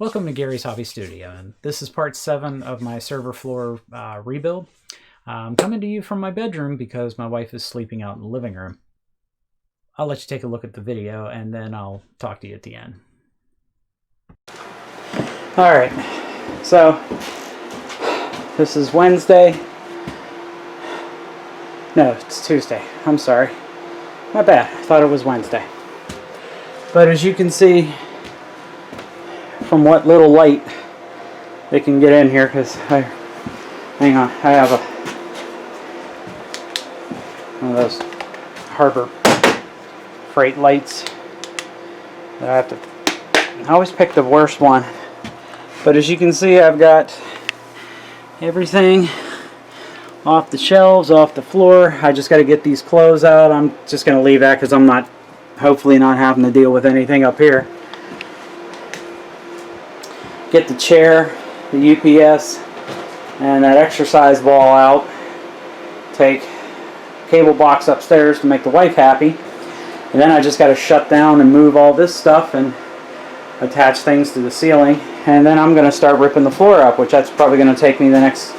Welcome to Gary's Hobby Studio, and this is part 7 of my server floor rebuild. I'm coming to you from my bedroom because my wife is sleeping out in the living room. I'll let you take a look at the video and then I'll talk to you at the end. Alright, so this is Wednesday. No, it's Tuesday. I'm sorry. My bad. I thought it was Wednesday. But as you can see from what little light they can get in here, because hang on, I have one of those Harbor Freight lights that I have to, I always pick the worst one. But as you can see, I've got everything off the shelves, off the floor. I just got to get these clothes out. I'm just going to leave that because I'm not, hopefully not having to deal with anything up here. Get the chair, the UPS, and that exercise ball out. Take cable box upstairs to make the wife happy. And then I just got to shut down and move all this stuff and attach things to the ceiling. And then I'm going to start ripping the floor up, which that's probably going to take me the next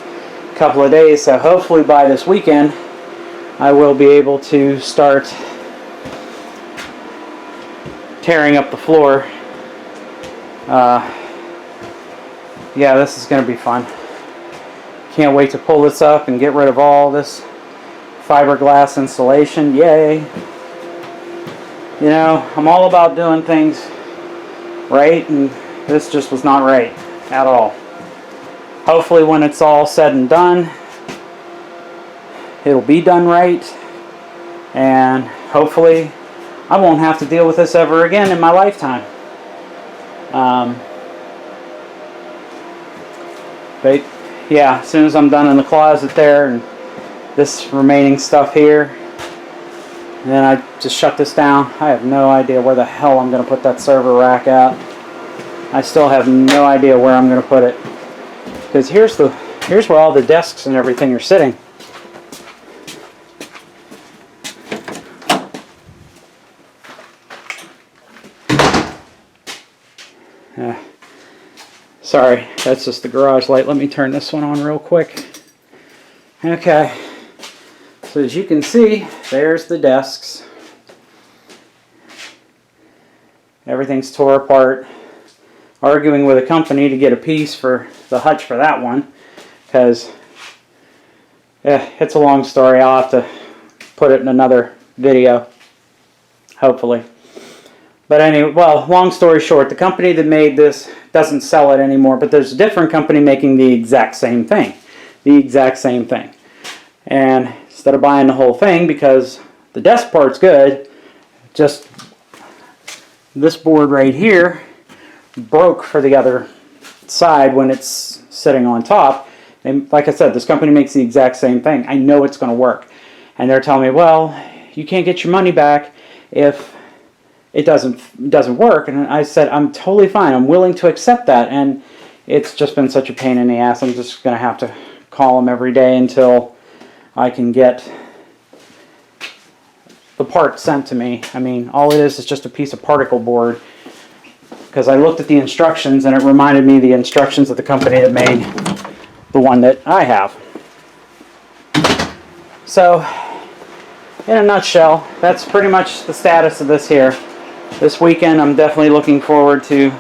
couple of days. So hopefully by this weekend I will be able to start tearing up the floor. Yeah, this is going to be fun. Can't wait to pull this up and get rid of all this fiberglass insulation. Yay! You know, I'm all about doing things right, and this just was not right at all. Hopefully when it's all said and done, it'll be done right, and hopefully I won't have to deal with this ever again in my lifetime. But yeah, as soon as I'm done in the closet there and this remaining stuff here, then I just shut this down. I have no idea where the hell I'm going to put that server rack at. I still have no idea where I'm going to put it, because here's where all the desks and everything are sitting. Sorry, that's just the garage light. Let me turn this one on real quick. Okay, so as you can see, there's the desks. Everything's tore apart. Arguing with a company to get a piece for the hutch for that one, because it's a long story. I'll have to put it in another video, hopefully. But anyway, well, long story short, the company that made this doesn't sell it anymore, but there's a different company making the exact same thing. The exact same thing. And instead of buying the whole thing, because the desk part's good, just this board right here broke for the other side when it's sitting on top. And like I said, this company makes the exact same thing. I know it's going to work. And they're telling me, well, you can't get your money back if it doesn't work. And I said, I'm totally fine. I'm willing to accept that. And it's just been such a pain in the ass. I'm just going to have to call them every day until I can get the part sent to me. I mean, all it is just a piece of particle board, because I looked at the instructions and it reminded me of the instructions of the company that made the one that I have. So, in a nutshell, that's pretty much the status of this here. This weekend I'm definitely looking forward to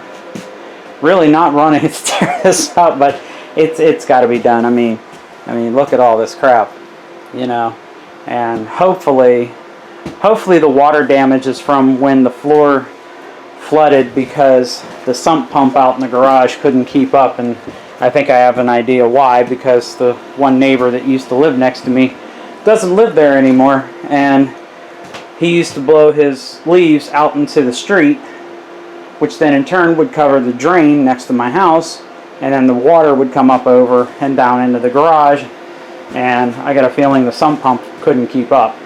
really not running to tear this up, but it's got to be done. I mean, look at all this crap, you know, and hopefully the water damage is from when the floor flooded because the sump pump out in the garage couldn't keep up. And I think I have an idea why, because the one neighbor that used to live next to me doesn't live there anymore, and he used to blow his leaves out into the street, which then in turn would cover the drain next to my house, and then the water would come up over and down into the garage, and I got a feeling the sump pump couldn't keep up.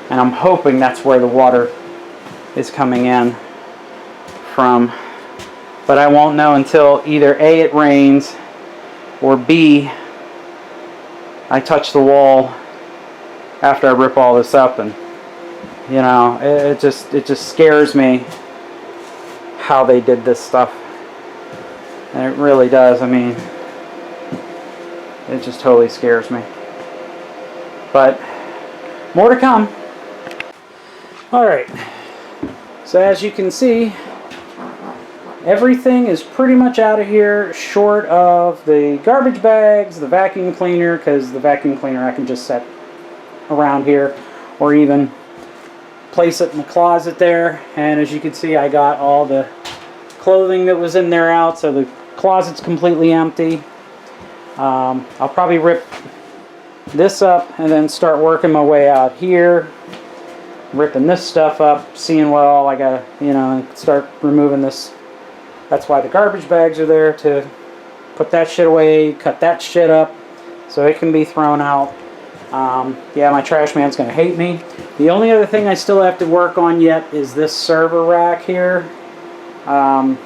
And I'm hoping that's where the water is coming in from. But I won't know until either A, it rains, or B, I touch the wall after I rip all this up. And you know, it just scares me how they did this stuff. And it really does. I mean, it just totally scares me. But more to come. Alright, so as you can see, everything is pretty much out of here short of the garbage bags, the vacuum cleaner, because the vacuum cleaner I can just set around here or even place it in the closet there. And as you can see, I got all the clothing that was in there out, so the closet's completely empty. I'll probably rip this up and then start working my way out here, ripping this stuff up, seeing what all I gotta, you know, start removing this. That's why the garbage bags are there, to put that shit away, cut that shit up so it can be thrown out. Yeah, my trash man's gonna hate me. The only other thing I still have to work on yet is this server rack here. I'm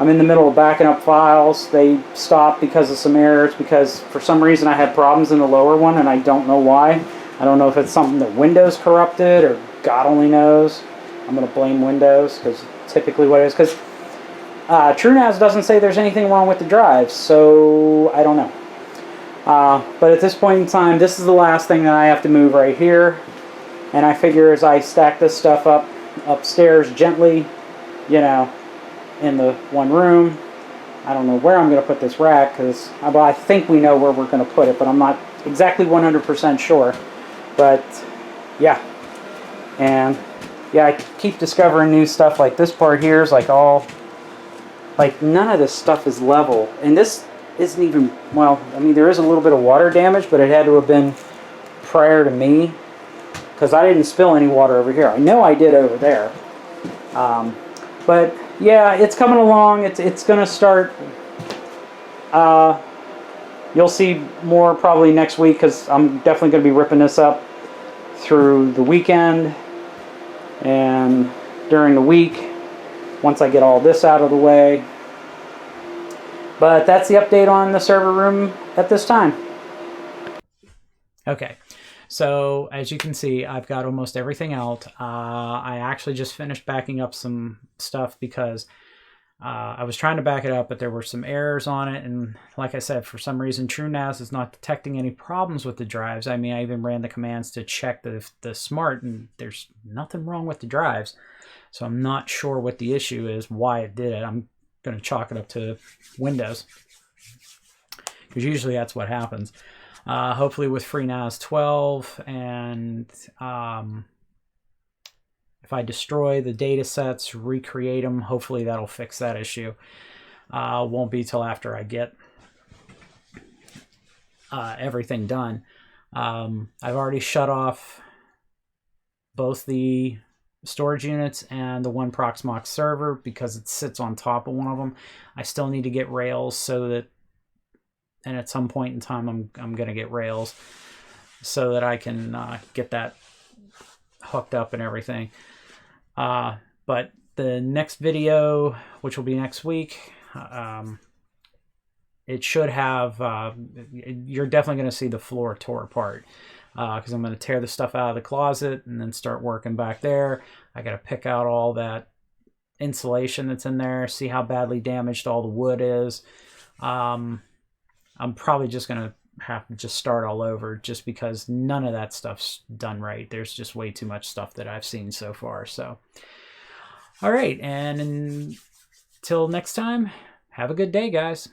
in the middle of backing up files. They stopped because of some errors, because for some reason I had problems in the lower one and I don't know why. I don't know if it's something that Windows corrupted or God only knows. I'm going to blame Windows, because typically what it is. Because TrueNAS doesn't say there's anything wrong with the drives, so I don't know. But at this point in time, this is the last thing that I have to move right here. And I figure as I stack this stuff up upstairs gently, you know, in the one room. I don't know where I'm going to put this rack, because I think we know where we're going to put it, but I'm not exactly 100% sure. But yeah, and yeah, I keep discovering new stuff. Like this part here is like all, like none of this stuff is level, and this isn't even, well, I mean there is a little bit of water damage, but it had to have been prior to me, because I didn't spill any water over here. I know I did over there, but yeah, it's coming along. It's gonna start. You'll see more probably next week, because I'm definitely going to be ripping this up through the weekend and during the week once I get all this out of the way. But that's the update on the server room at this time. Okay, so as you can see, I've got almost everything out. I actually just finished backing up some stuff because I was trying to back it up, but there were some errors on it. And like I said, for some reason, TrueNAS is not detecting any problems with the drives. I mean, I even ran the commands to check the smart, and there's nothing wrong with the drives. So I'm not sure what the issue is, why it did it. I'm going to chalk it up to Windows, because usually that's what happens. Hopefully with FreeNAS 12 and if I destroy the data sets, recreate them, hopefully that'll fix that issue. Won't be till after I get everything done. I've already shut off both the storage units and the one Proxmox server because it sits on top of one of them. I still need to get Rails, so that, and at some point in time I'm going to get Rails so that I can get that hooked up and everything. But the next video, which will be next week, it should have, you're definitely going to see the floor tore apart, because I'm going to tear the stuff out of the closet and then start working back there. I got to pick out all that insulation that's in there, see how badly damaged all the wood is. I'm probably just going to have to just start all over, just because none of that stuff's done right. There's just way too much stuff that I've seen so far. So, all right, and until next time, have a good day, guys.